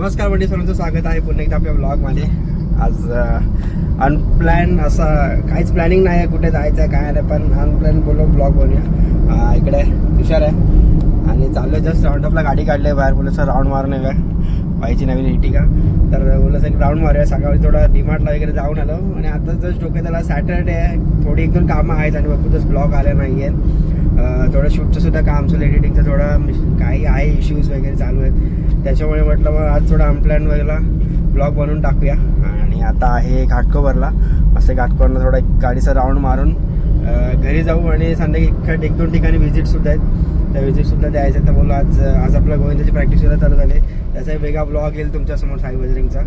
नमस्कार मंडळी, सर्वांचं स्वागत आहे पुन्हा एकदा आपल्या ब्लॉगमध्ये. आज अनप्लॅन असा काहीच प्लॅनिंग नाही आहे कुठे जायचं आहे काय नाही, पण अनप्लॅन बोललो ब्लॉग बनवूया. इकडे तुषार आहे आणि चाललो जस्ट राऊंड ऑफला गाडी काढली आहे बाहेर. बोललो सर राऊंड मारून आहे का पाहिजे नवीन इटिका, तर बोललो सर राऊंड मारूया. सकाळी थोडा डीमार्टला वगैरे जाऊन आलो आणि आता जस्ट डोक्यात त्याला सॅटर्डे आहे, थोडी एक दोन कामं आहेत आणि बघतोच ब्लॉग आल्या नाही आहेत. थोडं शूटचं सुद्धा काम चालू, एडिटिंगचं थोडं काही आहे, इश्यूज वगैरे चालू आहेत. त्याच्यामुळे म्हटलं मग आज थोडा अनप्लॅन वगैरे ब्लॉग बनवून टाकूया. आणि आता आहे घाटकोपरला, असं घाटकोपरला थोडा गाडीचं राऊंड मारून घरी जाऊ आणि संध्याकाळी एक दोन ठिकाणी व्हिजिटसुद्धा आहेत, त्या व्हिजिटसुद्धा द्यायचं. तर बोललो आज आपल्या गोविंदाची प्रॅक्टिससुद्धा चालू झाली, त्याचा एक वेगळा ब्लॉग येईल तुमच्यासमोर साई बजरिंगचा.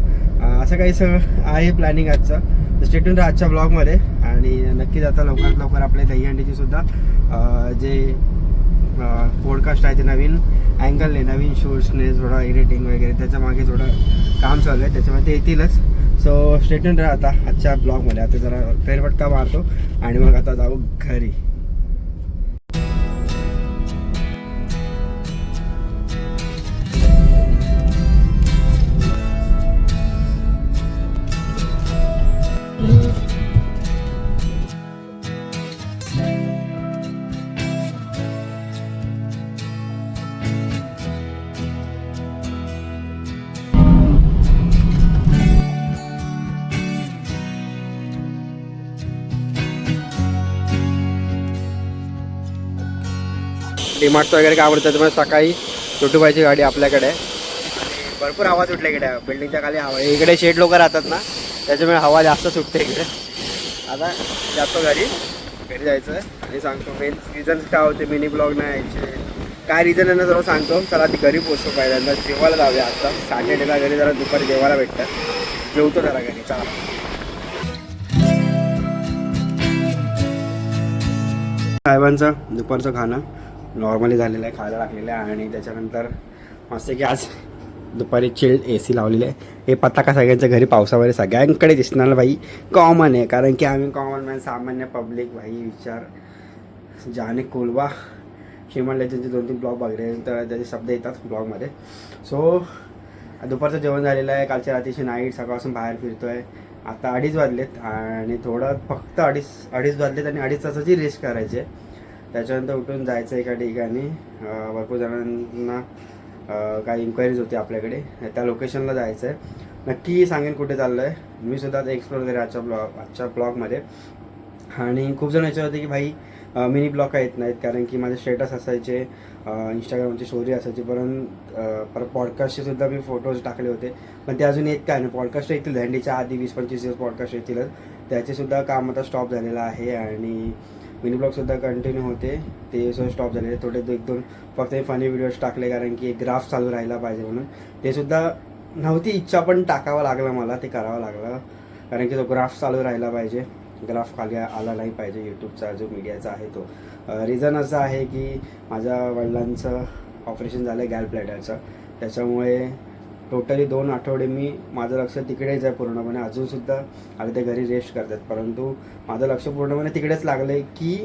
असं काही सगळं आहे प्लॅनिंग आजचं. तर स्टे ट्यून्ड राहा आजच्या ब्लॉगमध्ये आणि नक्कीच आता लवकरात लवकर आपले दहीहंडीची सुद्धा जे पॉडकास्ट आहे ते नवीन अँगलने, नवीन शूट्सने, थोडा एडिटिंग वगैरे त्याच्या मागे थोडं काम चालू आहे, त्याच्यामुळे ते येतीलच. सो स्टे ट्यून्ड राहा आता आजच्या ब्लॉगमध्ये. आता जरा फेरफटका मारतो आणि मग आता जाऊ घरी. डीमार्टचं वगैरे काय आवडतं, त्यामुळे सकाळी छोटूबाईची गाडी आपल्याकडे आहे. भरपूर हवा सुटल्या इकडे, बिल्डिंगच्या खाली हवा. इकडे शेड लोक राहतात ना, त्याच्यामुळे हवा जास्त सुटते इकडे. आता जातो घरी जायचं आहे आणि सांगतो मेन रिझन काय होते मिनी ब्लॉग नाही यायचे, काय रिझन आहे ना जरा सांगतो. चला ती घरी पोचतो पहिल्यांदा, जेवायला जाऊया. आता सॅटर्डेला घरी जरा दुपारी जेवायला भेटतं, जेवतो जरा घरी. चला साहेबांचं दुपारचं खाणं नॉर्मली झालेलं आहे, खायला लागलेलं आहे. आणि त्याच्यानंतर मस्त की आज दुपारी चिल्ड AC लावलेली आहे. हे पताका सगळ्यांच्या घरी पावसामध्ये सगळ्यांकडे दिसणार भाई, कॉमन आहे. कारण की आम्ही कॉमन मॅन, सामान्य पब्लिक भाई, विचार जाने कोलवा श्रीमान लेजनचे 2-3 ब्लॉग बघले तर त्याचे शब्द येतात ब्लॉगमध्ये. सो दुपारचं जेवण झालेलं आहे, कालच्या रात्रीची नाईट, सकाळपासून बाहेर फिरतो आहे. आता 2:30 वाजलेत आणि थोडं फक्त अडीच वाजलेत आणि 2.5 तासाची रेस्ट करायची आहे. त्याच्यानंतर उठून जायचं एका ठिकाणी. भरपूर जणांना काही इन्क्वायरीज होती आपल्याकडे, त्या लोकेशनला जायचं आहे. नक्की सांगेन कुठे चाललं आहे. मी सुद्धा ते एक्सप्लोर करेन आजच्या ब्लॉगमध्ये. आणि खूप जण याच्या होते की भाई मिनी ब्लॉग का येत नाहीत, कारण की माझे स्टेटस असायचे, इंस्टाग्रामची स्टोरी असायची, परत पॉडकास्टचे सुद्धा मी फोटोज टाकले होते, पण ते अजून येत काय नाही. पॉडकास्ट येतील दंडीच्या आधी 20-25 दिवस पॉडकास्ट येतीलच, त्याचेसुद्धा काम आता स्टॉप झालेलं आहे. आणि मिनी ब्लॉगसुद्धा कंटिन्यू होते, ते सुद्धा स्टॉप झालेले. थोडे 1-2 फक्त फनी व्हिडिओज टाकले, कारण की एक ग्राफ चालू राहायला पाहिजे म्हणून. ते सुद्धा नव्हती इच्छा, पण टाकावं लागलं मला, ते करावं लागलं, कारण की तो ग्राफ चालू राहायला पाहिजे. ग्राफ खाली आला नाही पाहिजे यूट्यूबचा जो मीडियाचा आहे तो. रिझन असं आहे की माझ्या वडिलांचं ऑपरेशन झालं आहे गॅल ब्लॅडरचं, त्याच्यामुळे टोटली 2 आठवडे माझं लक्ष तिकडेच आहे पूर्णपणे. अजूनसुद्धा आता ते घरी रेस्ट करतात, परंतु माझं लक्ष पूर्णपणे तिकडेच लागलं आहे की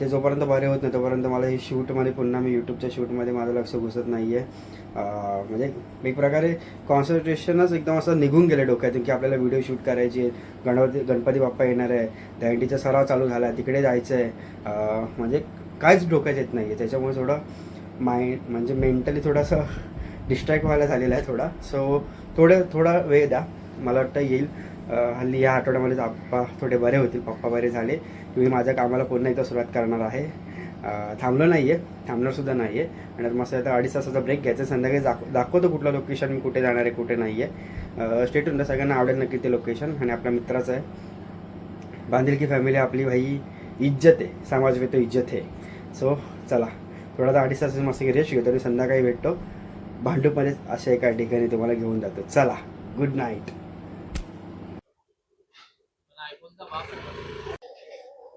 ते जोपर्यंत बरे होत नाही तोपर्यंत मला हे शूटमध्ये पुन्हा मी यूट्यूबच्या शूटमध्ये माझं लक्ष घुसत नाही आहे. म्हणजे एक प्रकारे कॉन्सन्ट्रेशनच एकदम असं निघून गेलं डोक्यातून की आपल्याला व्हिडिओ शूट करायची आहे. गणपती बाप्पा येणार आहे, दहीहंडीचा सराव चालू झाला आहे, तिकडे जायचं आहे. म्हणजे काहीच डोक्यात येत नाही आहे. त्याच्यामुळे थोडं म्हणजे मेंटली थोडंसं डिस्ट्रॅक्ट व्हायला झालेलं आहे थोडा. सो थोडा वेळ द्या, मला वाटतं येईल. हल्ली या आठवड्यामध्ये पप्पा थोडे बरे होतील. पप्पा बरे झाले की मी माझ्या कामाला पुन्हा एकदा सुरुवात करणार आहे. थांबणारसुद्धा नाही आहे. आणि मस्त आता 2.5 तासाचा ब्रेक घ्यायचा. संध्याकाळी दाखवतो कुठलं लोकेशन, मी कुठे जाणार आहे कुठे नाही आहे. स्टे ट्यून्ड, सगळ्यांना आवडेल नक्की ते लोकेशन. आणि आपल्या मित्राचं आहे, बांधिलकी फॅमिली आपली भाई, इज्जत आहे, समाज में तो इज्जत आहे. सो चला थोडा 2.5 तासाची मस्त रेस्ट घेतो आणि संध्याकाळी भेटतो भांडूपमध्ये अशा एका ठिकाणी तुम्हाला घेऊन जातो. चला, गुड नाईट.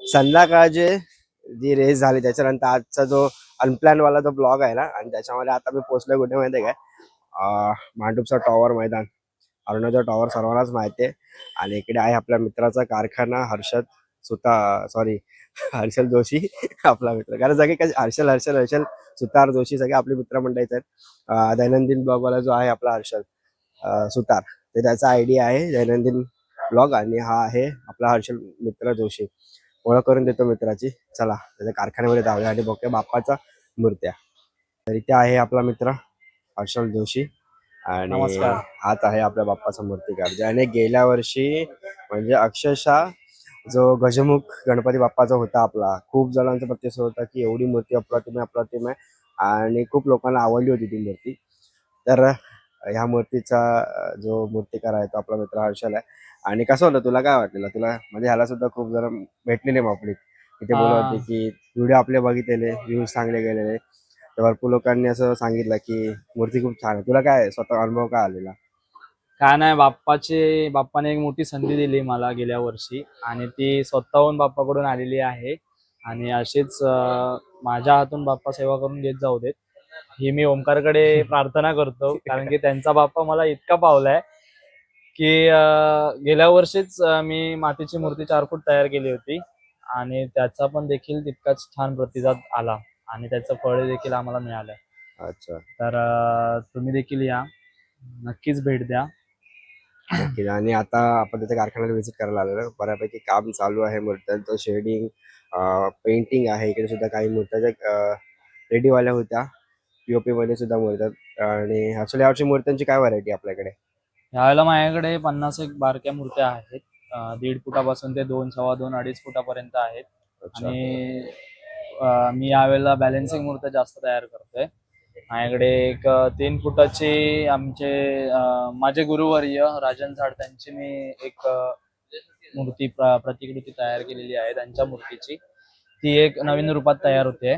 संध्याकाळचे जी रेस झाली त्याच्यानंतर आजचा जो अनप्लॅनवाला जो ब्लॉग आहे ना, आणि त्याच्यामध्ये आता मी पोचलोय कुठे माहिती आहे काय, भांडूपचा टॉवर मैदान, अरुणाचा टॉवर सर्वांनाच माहिती आहे. आणि इकडे आहे आपल्या मित्राचा कारखाना हर्षद सॉरी हर्षल जोशी आपला मित्र, कारण सगळे कसे हर्षल हर्षल हर्षल सुतार जोशी सगळे आपले मित्र मंडळीचे आहेत. दैनंदिन ब्लॉगवाला जो आहे आपला हर्षल सुतार, ते त्याचा आयडी आहे दैनंदिन ब्लॉग, आणि हा आहे आपला हर्षल मित्र जोशी. ओळख करून देतो मित्राची. चला त्याच्या कारखान्यामध्ये जाऊया आणि बघूया बाप्पाचा मूर्त्या. तर इथे आहे आपला मित्र हर्षल जोशी, आणि नमस्कार. हाच आहे आपल्या बाप्पाचा मूर्तिकार, ज्याने गेल्या वर्षी म्हणजे अक्षरशः जो गजमुख गणपती बाप्पाचा होता आपला, खूप जणांचा प्रतिसाद होता की एवढी मूर्ती अप्रतिम आहे अप्रतिम आहे, आणि खूप लोकांना आवडली होती ती मूर्ती. तर ह्या मूर्तीचा जो मूर्तिकार आहे तो आपला मित्र हर्षल आहे. आणि कसं होतं, तुला काय वाटलेलं? तुला म्हणजे ह्याला सुद्धा खूप जण भेटलेले पब्लिक तिथे बोलत होते की व्हिडिओ आपले बघितलेले, व्ह्यूज चांगले गेलेले, तर भरपूर लोकांनी असं सांगितलं की मूर्ती खूप छान आहे. तुला काय स्वतः अनुभव काय आलेला? काय नाही, बाप्पाने एक मोठी संधी दिली मला गेल्या वर्षी, आणि ती स्वतःहून बाप्पाकडून आलेली आहे. आणि अशीच माझ्या हातून बाप्पा सेवा करून घेत जाऊ देत, ही मी ओमकारकडे प्रार्थना करतो. कारण की त्यांचा बाप्पा मला इतका पावलाय की गेल्या वर्षीच मी मातीची मूर्ती 4 फूट तयार केली होती, आणि त्याचा पण देखील तितकाच छान प्रतिसाद आला, आणि त्याचं फळ देखील आम्हाला मिळालं. अच्छा, तर तुम्ही देखील या, नक्कीच भेट द्या. नक्कीच. आणि आता आपण त्याच्या कारखान्याला व्हिजिट करायला आलेलो, बऱ्यापैकी काम चालू आहे मूर्त्यांचं, शेडिंग, पेंटिंग आहे. इकडे सुद्धा काही मूर्त्या रेडीवाल्या होत्या, पीओपी मध्ये सुद्धा मूर्त्या. आणि ऍक्च्युली यावर्षी मूर्त्यांची काय व्हरायटी आपल्याकडे? यावेळेला माझ्याकडे 50 बारक्या मूर्त्या आहेत. 1.5 फुटापासून ते 2, 2.25, 2.5 फुटापर्यंत आहेत. अच्छा. आणि मी यावेळेला बॅलन्सिंग मूर्त्या जास्त तयार करतोय. माझ्याकडे एक 3 फुटाची माझे गुरुवर्य राजन झाड त्यांची मी एक मूर्ती प्रतिकृती तयार केलेली आहे. त्यांच्या मूर्तीची ती एक नवीन रूपात तयार होते.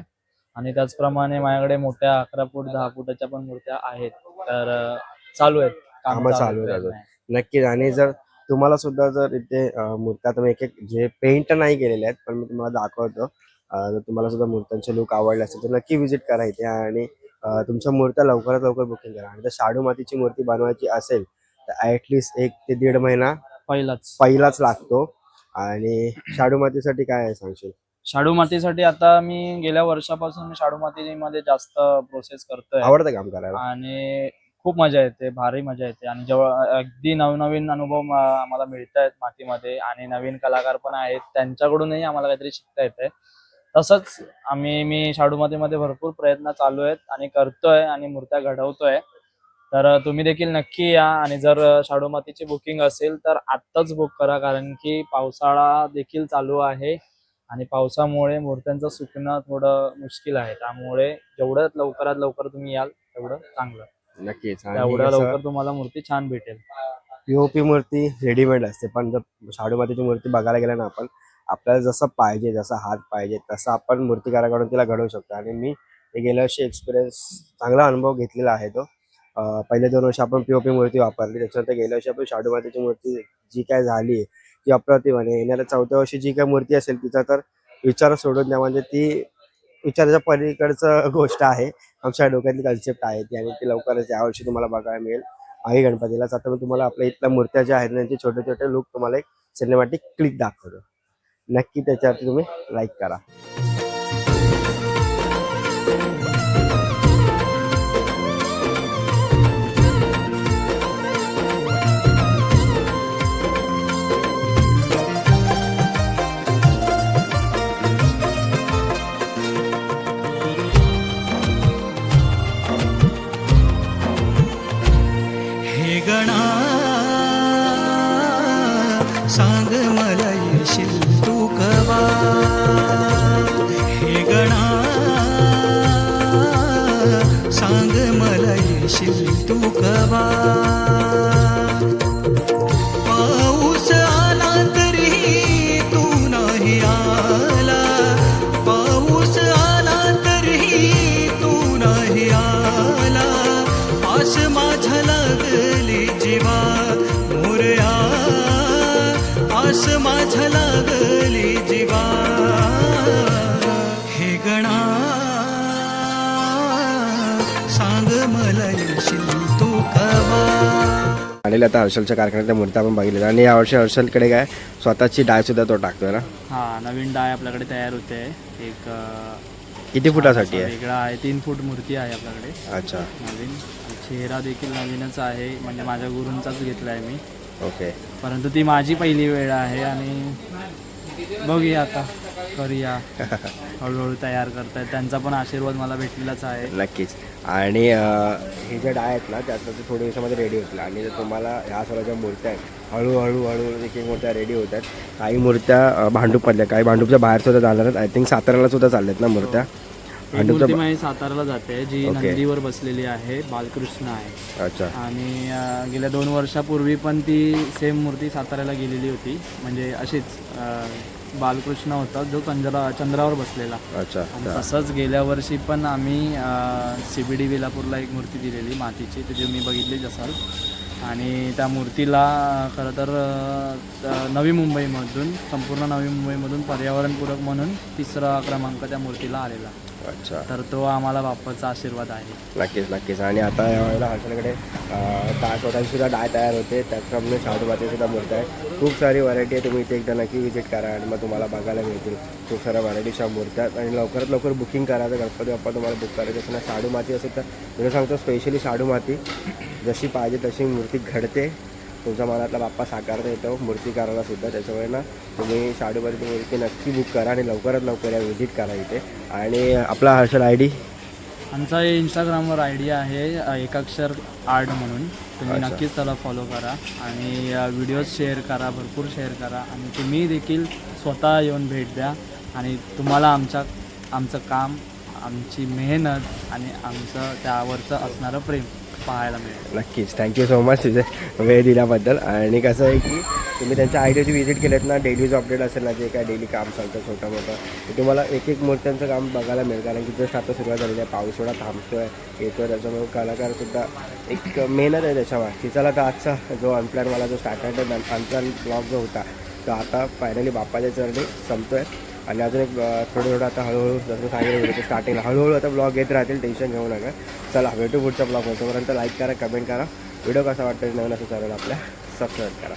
आणि त्याचप्रमाणे माझ्याकडे मोठ्या 11 फूट 10 फुटाच्या पण मूर्त्या आहेत. तर चालू आहेत, कामं चालू आहेत अजून. नक्कीच. आणि जर तुम्हाला सुद्धा जर इथे मूर्त्या तुम्ही एक जे पेंट नाही केलेले आहेत, पण मी तुम्हाला दाखवतो, जर तुम्हाला सुद्धा मूर्त्यांचे लुक आवडले असेल तर नक्की व्हिजिट करा इथे, आणि तुमच्या मूर्त्या लवकरात लवकर बुकिंग करा. आणि जर शाडू मातीची मूर्ती बनवायची असेल तर ऍटलिस्ट 1 ते 1.5 महिना पहिलाच लागतो. आणि शाडू मातीसाठी काय आहे सांगशील? शाडू मातीसाठी आता मी गेल्या वर्षापासून शाडू मातीमध्ये जास्त प्रोसेस करतोय. आवडतं काम करायला आणि खूप मजा येते, भारी मजा येते. आणि जेव्हा अगदी नवीन अनुभव आम्हाला मिळत आहेत मातीमध्ये, आणि नवीन कलाकार पण आहेत, त्यांच्याकडूनही आम्हाला काहीतरी शिकता येतंय. तसंच मी शाडू मातीमध्ये भरपूर प्रयत्न चालू आहेत आणि करतोय, आणि मूर्त्या घडवतोय. तर तुम्ही देखील नक्की या. आणि जर शाडू मातीची बुकिंग असेल तर आत्ताच बुक करा, कारण की पावसाळा देखील चालू आहे, आणि पावसामुळे मूर्त्यांचं सुकणं थोडं मुश्किल आहे. त्यामुळे जेवढं लवकरात लवकर तुम्ही याल तेवढं चांगलं. नक्कीच. तेवढ्या लवकर तुम्हाला मूर्ती छान भेटेल. पीओपी मूर्ती रेडीमेड असते, पण जर शाडू मातीची मूर्ती बघायला गेला ना आपण, आपल्याला जसं पाहिजे, जसा हात पाहिजे तसं आपण मूर्तिकाराकडून तिला घडवू शकतो. आणि मी गेल्या वर्षी एक्सपिरियन्स, चांगला अनुभव घेतलेला आहे तो. पहिले 2 वर्ष आपण पीओपी मूर्ती वापरली, त्याच्यानंतर गेल्या वर्षी आपण शाडू मातीची मूर्ती जी काय झाली ती अप्रतिम. आणि येणाऱ्या 4थ्या वर्षी जी काय मूर्ती असेल तिचा तर विचार सोडून द्या, म्हणजे ती विचाराच्या पलीकडचं गोष्ट आहे. आमच्या डोक्यातली कन्सेप्ट आहे ती, आणि ती लवकरच यावर्षी तुम्हाला बघायला मिळेल आई गणपतीलाच. आता मी तुम्हाला आपल्या इथल्या मूर्त्या ज्या आहेत त्यांचे छोटे छोटे लुक तुम्हाला एक सिनेमॅटिक क्लिक दाखवतो. नक्की त्याच्यावरती तुम्ही लाईक करा. हे गणा सांग मला येशील तू कवा, हे गणा सांग मला येशील तू कवा. पाऊस आला तरी तू नाही आला, पाऊस आला तरी तू नाही आला. आस माझ्या लागली जीवा मोरया, आस माझ्या लागली जीवा. हे गणा सांग मला येशील तू कवा. आलेले आता हर्षलच्या कारखान्यात मूर्त्या आपण बघितल्या आणि यावर्षी हर्षलकडे काय स्वतःची डायसुद्धा तो टाकतोय ना. हा नवीन डाय आपल्याकडे तयार होते. एक किती फुटासाठी आहे? वेगळा आहे, 3 फूट मूर्ती आहे आपल्याकडे अच्छा नवीन. चेहरा देखील नवीनच आहे, म्हणजे माझ्या गुरूंचाच घेतला आहे मी. ओके. परंतु ती माझी पहिली वेळ आहे आणि बघूया आता करूया. हळूहळू तयार करतायत, त्यांचा पण आशीर्वाद मला भेटलेलाच आहे. नक्कीच. आणि हे जे डाय आहेत ना त्यात थोड्या दिवसामध्ये रेडी होतील आणि जर तुम्हाला ह्या सर्व ज्या मूर्त्या आहेत हळूहळू एक एक मूर्त्या रेडी होत आहेत. काही मूर्त्या भांडूपमधल्या, काही भांडूपच्या बाहेर सुद्धा जाणार आहेत. आय थिंक साताऱ्याला सुद्धा चालल्यात ना मूर्त्या. ही मूर्ती माझी साताराला जाते, जी ओके. नंदीवर बसलेली आहे, बालकृष्ण आहे. अच्छा. आणि गेल्या 2 वर्षापूर्वी पण ती सेम मूर्ती साताऱ्याला गेलेली होती, म्हणजे अशीच बालकृष्ण होता जो चंद्रावर बसलेला. अच्छा. आणि तसंच गेल्या वर्षी पण आम्ही CBD वेलापूरला एक मूर्ती दिलेली मातीची, ती तुम्ही बघितलीच असाल. आणि त्या मूर्तीला खरं तर नवी मुंबईमधून, संपूर्ण नवी मुंबईमधून पर्यावरणपूरक म्हणून 3रा क्रमांक त्या मूर्तीला आलेला. अच्छा. तर तो आम्हाला बाप्पाचा आशीर्वाद आहे. नक्कीच. आणि आता यावेळेला हर्षलकडे स्वतःची सुद्धा डाय तयार होते, त्याचप्रमाणे शाडूमातीची सुद्धा मूर्ती आहे. खूप सारी व्हरायटी आहे. तुम्ही इथे एकदा नक्की विजिट करा आणि मग तुम्हाला बघायला मिळतील खूप साऱ्या व्हरायटीच्या मूर्त्या. आणि लवकरात लवकर बुकिंग करा. जर गणपती बाप्पा तुम्हाला बुक करायचं असेल ना, शाडूमाती असेल तर मी सांगतो स्पेशली शाडूमाती जशी पाहिजे तशी मूर्ती घडते. तुमच्या मनातला बाप्पा साकारता येतो मूर्ती करायला सुद्धा. त्याच्यामुळे ना तुम्ही शाडूमातीची मूर्ती नक्की बुक करा आणि लवकरात लवकर या व्हिजिट करा इथे. आणि आपला हर्षल ID आमचा इंस्टाग्रामवर ID आहे एकाक्षर आर्ट म्हणून. तुम्ही नक्कीच त्याला फॉलो करा आणि व्हिडिओज शेअर करा, भरपूर शेअर करा. आणि तुम्ही देखील स्वतः येऊन भेट द्या आणि तुम्हाला आमचं काम, आमची मेहनत आणि आमचं त्यावरचं असणारं प्रेम पाहायला मिळेल. नक्कीच. थँक्यू सो मच तुझे वेळ दिल्याबद्दल. आणि कसं आहे की तुम्ही त्यांच्या आयडियाची व्हिजिट केलेत ना, डेलीचं अपडेट असेल ना, जे काय डेली काम चालतं छोटं मोठं, ते तुम्हाला एक एक मूर्त्यांचं काम बघायला मिळेल. कारण की जस्ट आता सुरुवात झालेली आहे, पाऊस थोडा थांबतो आहे, येतो आहे, त्याच्यामुळे कलाकारसुद्धा एक मेहनत आहे त्याच्यावर. चला तर आजचा जो अनप्लॅनवाला जो स्टार्टर अनप्लॅन ब्लॉग जो होता तो आता फायनली बाप्पाच्या चरणी संपतो आहे. आणि अजून एक थोडं आता हळूहळू जसं सांगितलं व्हिडिओच्या स्टार्टिंगला हळूहळू आता ब्लॉग येत राहतील, टेन्शन घेऊ नका. चला भेटू पुढच्या ब्लॉग. तोपर्यंत लाईक करा, कमेंट करा. व्हिडिओ कसा वाटतं नवीन असं चॅनल आपल्या सबस्क्राईब करा.